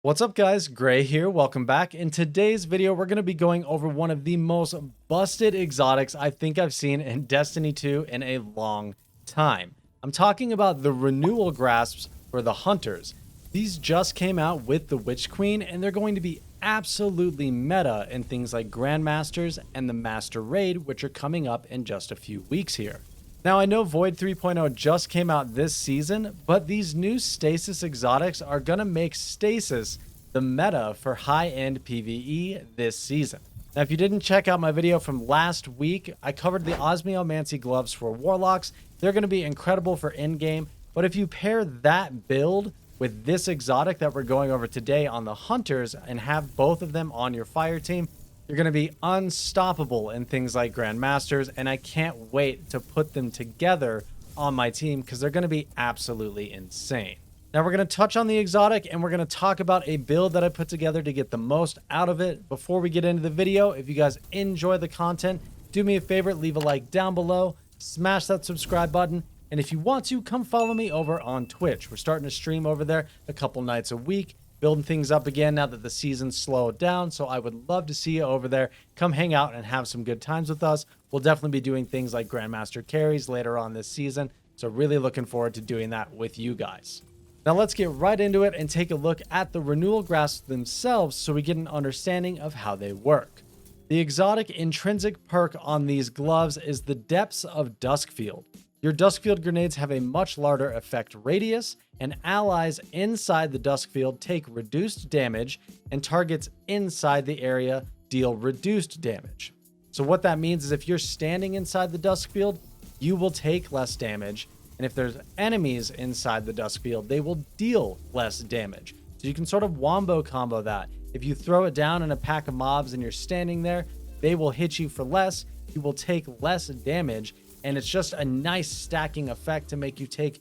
What's up guys, Gray here, welcome back. In today's video, we're going to be going over one of the most busted exotics I think I've seen in Destiny 2 in a long time. I'm talking about the Renewal Grasps for the Hunters. These just came out with the Witch Queen, and they're going to be absolutely meta in things like Grandmasters and the Master Raid, which are coming up in just a few weeks here. Now, I know Void 3.0 just came out this season, but these new Stasis Exotics are going to make Stasis the meta for high-end PvE this season. Now, if you didn't check out my video from last week, I covered the Osmiomancy gloves for Warlocks. They're going to be incredible for endgame, but if you pair that build with this exotic that we're going over today on the Hunters and have both of them on your fire team, you're going to be unstoppable in things like Grandmasters, and I can't wait to put them together on my team because they're going to be absolutely insane. Now we're going to touch on the exotic and we're going to talk about a build that I put together to get the most out of it. Before we get into the video, if you guys enjoy the content, do me a favor, leave a like down below, smash that subscribe button, and if you want to, come follow me over on Twitch. We're starting to stream over there a couple nights a week. Building things up again now that the season's slowed down, so I would love to see you over there. Come hang out and have some good times with us. We'll definitely be doing things like Grandmaster carries later on this season, so really looking forward to doing that with you guys. Now let's get right into it and take a look at the Renewal Grasps themselves so we get an understanding of how they work. The exotic intrinsic perk on these gloves is the Depths of Duskfield. Your Duskfield grenades have a much larger effect radius, and allies inside the Duskfield take reduced damage, and targets inside the area deal reduced damage. So what that means is if you're standing inside the Duskfield, you will take less damage, and if there's enemies inside the Duskfield, they will deal less damage. So you can sort of wombo combo that. If you throw it down in a pack of mobs and you're standing there, they will hit you for less, you will take less damage, and it's just a nice stacking effect to make you take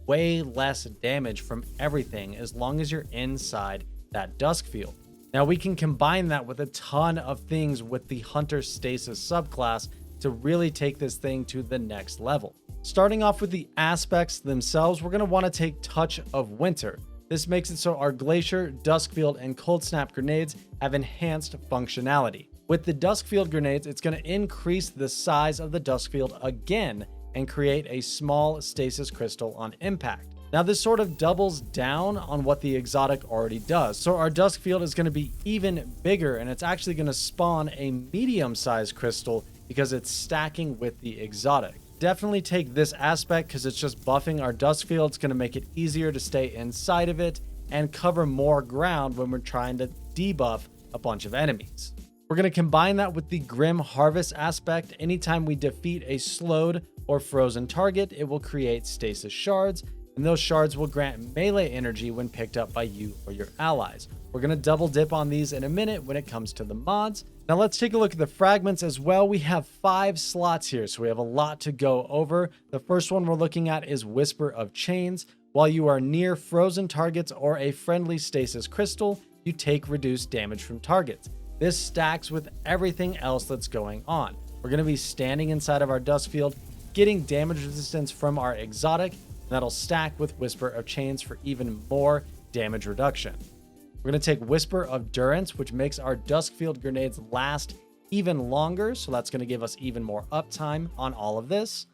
way less damage from everything as long as you're inside that Duskfield. Now we can combine that with a ton of things with the Hunter Stasis subclass to really take this thing to the next level. Starting off with the aspects themselves, we're going to want to take Touch of Winter. This makes it so our Glacier, Duskfield, and Cold Snap grenades have enhanced functionality. With the Duskfield grenades, it's going to increase the size of the Duskfield again and create a small stasis crystal on impact. Now this sort of doubles down on what the exotic already does. So our Duskfield is going to be even bigger, and it's actually going to spawn a medium-sized crystal because it's stacking with the exotic. Definitely take this aspect because it's just buffing our Duskfield. It's going to make it easier to stay inside of it and cover more ground when we're trying to debuff a bunch of enemies. We're going to combine that with the Grim Harvest aspect. Anytime we defeat a slowed or frozen target, it will create stasis shards, and those shards will grant melee energy when picked up by you or your allies. We're going to double dip on these in a minute when it comes to the mods. Now let's take a look at the fragments as well. We have 5 slots here, so we have a lot to go over. The first one we're looking at is Whisper of Chains. While you are near frozen targets or a friendly stasis crystal, you take reduced damage from targets. This stacks with everything else that's going on. We're going to be standing inside of our Duskfield, getting damage resistance from our exotic, and that'll stack with Whisper of Chains for even more damage reduction. We're going to take Whisper of Durance, which makes our Duskfield grenades last even longer, so that's going to give us even more uptime on all of this.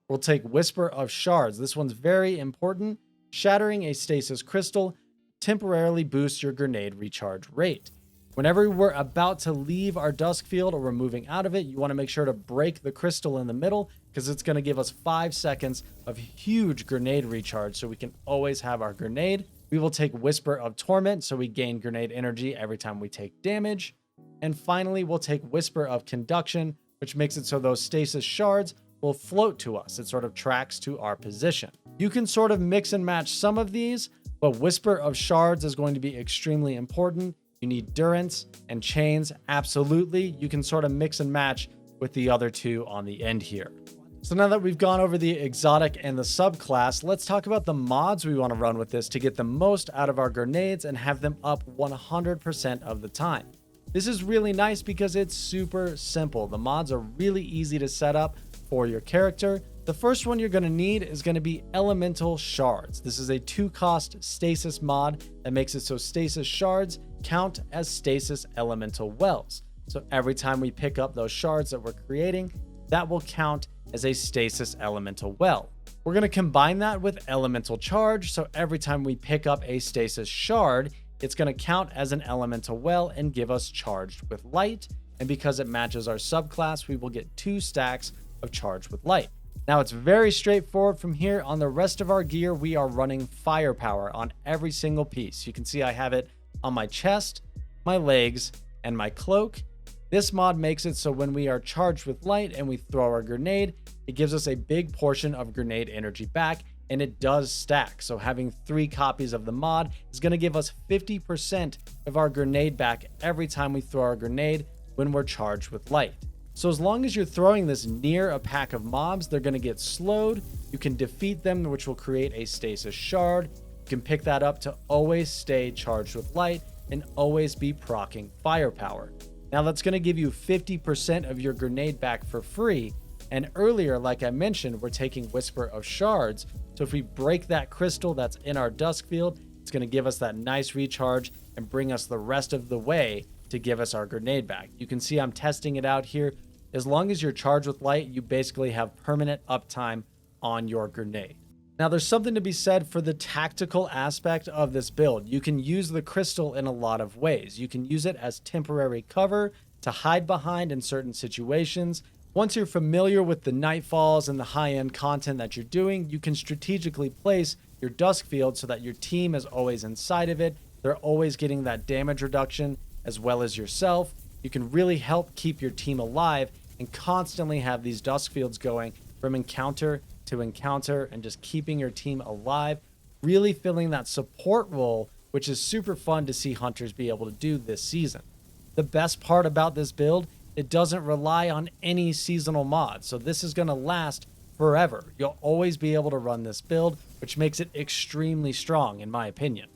We'll take Whisper of Shards. This one's very important. Shattering a stasis crystal temporarily boosts your grenade recharge rate. Whenever we're about to leave our Duskfield or we're moving out of it, you want to make sure to break the crystal in the middle because it's going to give us 5 seconds of huge grenade recharge so we can always have our grenade. We will take Whisper of Torment so we gain grenade energy every time we take damage. And finally, we'll take Whisper of Conduction, which makes it so those stasis shards will float to us. It sort of tracks to our position. You can sort of mix and match some of these, but Whisper of Shards is going to be extremely important. You need Durance and Chains, absolutely. You can sort of mix and match with the other two on the end here. So now that we've gone over the exotic and the subclass, let's talk about the mods we want to run with this to get the most out of our grenades and have them up 100% of the time. This is really nice because it's super simple. The mods are really easy to set up for your character. The first one you're going to need is going to be Elemental Shards. This is a 2-cost stasis mod that makes it so stasis shards count as stasis elemental wells. So every time we pick up those shards that we're creating, that will count as a stasis elemental well. We're going to combine that with elemental charge. So every time we pick up a stasis shard, it's going to count as an elemental well and give us charged with light. And because it matches our subclass, we will get 2 stacks of charged with light. Now it's very straightforward from here. On the rest of our gear, we are running firepower on every single piece. You can see I have it on my chest, my legs, and my cloak. This mod makes it so when we are charged with light and we throw our grenade, it gives us a big portion of grenade energy back, and it does stack. So having 3 copies of the mod is going to give us 50% of our grenade back every time we throw our grenade when we're charged with light. So as long as you're throwing this near a pack of mobs, they're going to get slowed. You can defeat them, which will create a stasis shard. You can pick that up to always stay charged with light and always be proccing firepower. Now that's going to give you 50% of your grenade back for free. And earlier, like I mentioned, we're taking Whisper of Shards. So if we break that crystal that's in our dusk field, it's going to give us that nice recharge and bring us the rest of the way to give us our grenade back. You can see I'm testing it out here. As long as you're charged with light, you basically have permanent uptime on your grenade. Now there's something to be said for the tactical aspect of this build. You can use the crystal in a lot of ways. You can use it as temporary cover to hide behind in certain situations. Once you're familiar with the Nightfalls and the high-end content that you're doing, you can strategically place your dusk field so that your team is always inside of it. They're always getting that damage reduction as well as yourself. You can really help keep your team alive and constantly have these dusk fields going from encounter to encounter and just keeping your team alive, really filling that support role, which is super fun to see hunters be able to do this season. The best part about this build, it doesn't rely on any seasonal mods, so this is going to last forever. You'll always be able to run this build, which makes it extremely strong in my opinion.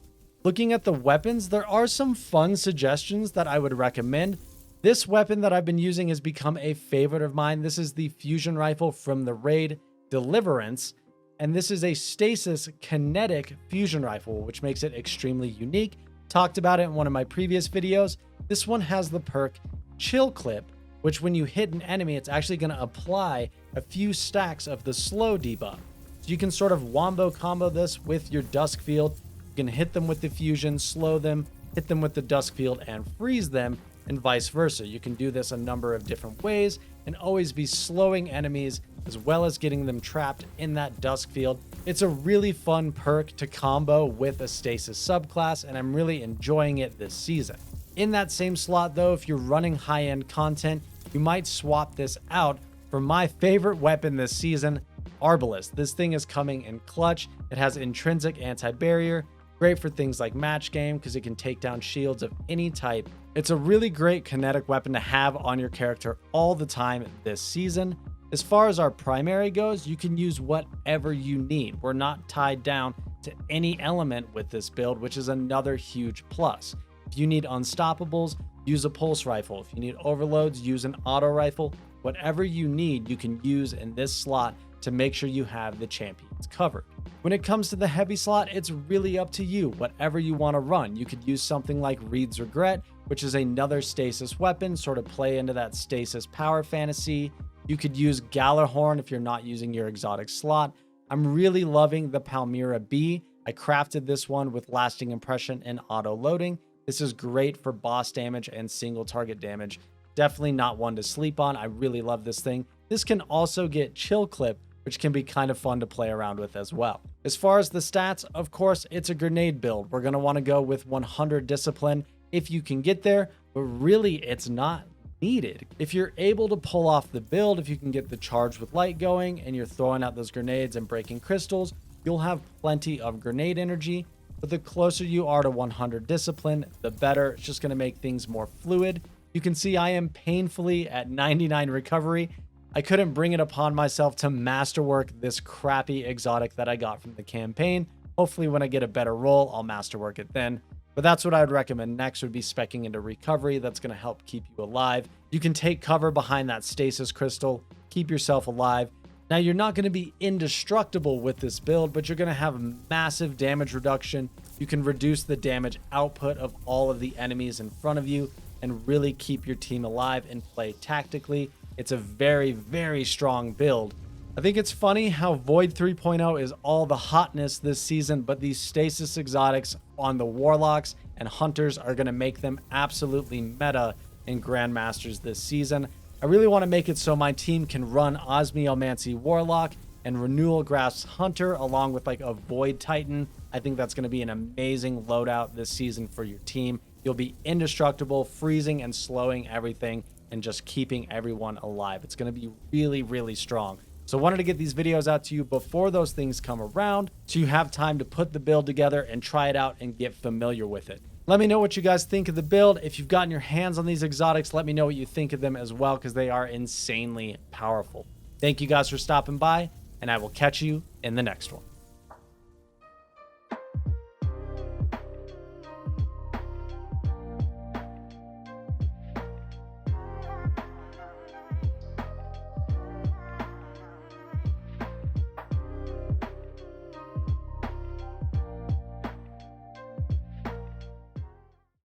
Looking at the weapons, there are some fun suggestions that I would recommend. This weapon that I've been using has become a favorite of mine. This is the fusion rifle from the raid Deliverance, and this is a stasis kinetic fusion rifle, which makes it extremely unique. Talked about it in one of my previous videos. This one has the perk Chill Clip, which when you hit an enemy, it's actually going to apply a few stacks of the slow debuff. So you can sort of wombo combo this with your dusk field. You can hit them with the fusion, slow them, hit them with the dusk field, and freeze them, and vice versa. You can do this a number of different ways and always be slowing enemies as well as getting them trapped in that dusk field. It's a really fun perk to combo with a stasis subclass, and I'm really enjoying it this season. In that same slot though, if you're running high-end content, you might swap this out for my favorite weapon this season, Arbalest. This thing is coming in clutch. It has intrinsic anti-barrier, great for things like match game because it can take down shields of any type. It's a really great kinetic weapon to have on your character all the time this season. As far as our primary goes, you can use whatever you need. We're not tied down to any element with this build, which is another huge plus. If you need unstoppables, use a pulse rifle. If you need overloads, use an auto rifle. Whatever you need, you can use in this slot to make sure you have the champions covered. When it comes to the heavy slot, it's really up to you. Whatever you want to run. You could use something like Reed's Regret, which is another stasis weapon, sort of play into that stasis power fantasy. You could use Gallarhorn if you're not using your exotic slot. I'm really loving the Palmyra B. I crafted this one with lasting impression and auto loading. This is great for boss damage and single target damage. Definitely not one to sleep on. I really love this thing. This can also get Chill Clip, which can be kind of fun to play around with as well. As far as the stats, of course, it's a grenade build. We're going to want to go with 100 discipline if you can get there, but really it's not needed. If you're able to pull off the build, if you can get the charge with light going and you're throwing out those grenades and breaking crystals, you'll have plenty of grenade energy. But the closer you are to 100 discipline, the better. It's just going to make things more fluid. You can see I am painfully at 99 recovery. I couldn't bring it upon myself to masterwork this crappy exotic that I got from the campaign. Hopefully when I get a better roll, I'll masterwork it then. But that's what I would recommend next, would be speccing into recovery. That's going to help keep you alive. You can take cover behind that stasis crystal, keep yourself alive, Now, you're not going to be indestructible with this build, but you're going to have massive damage reduction. You can reduce the damage output of all of the enemies in front of you and really keep your team alive and play tactically. It's a very, very strong build. I think it's funny how Void 3.0 is all the hotness this season, but these Stasis Exotics on the Warlocks and Hunters are going to make them absolutely meta in Grandmasters this season. I really want to make it so my team can run Osmiomancy Warlock and Renewal Grasps Hunter along with like a Void Titan. I think that's going to be an amazing loadout this season for your team. You'll be indestructible, freezing and slowing everything and just keeping everyone alive. It's going to be really, really strong. So I wanted to get these videos out to you before those things come around so you have time to put the build together and try it out and get familiar with it. Let me know what you guys think of the build. If you've gotten your hands on these exotics, let me know what you think of them as well, because they are insanely powerful. Thank you guys for stopping by, and I will catch you in the next one.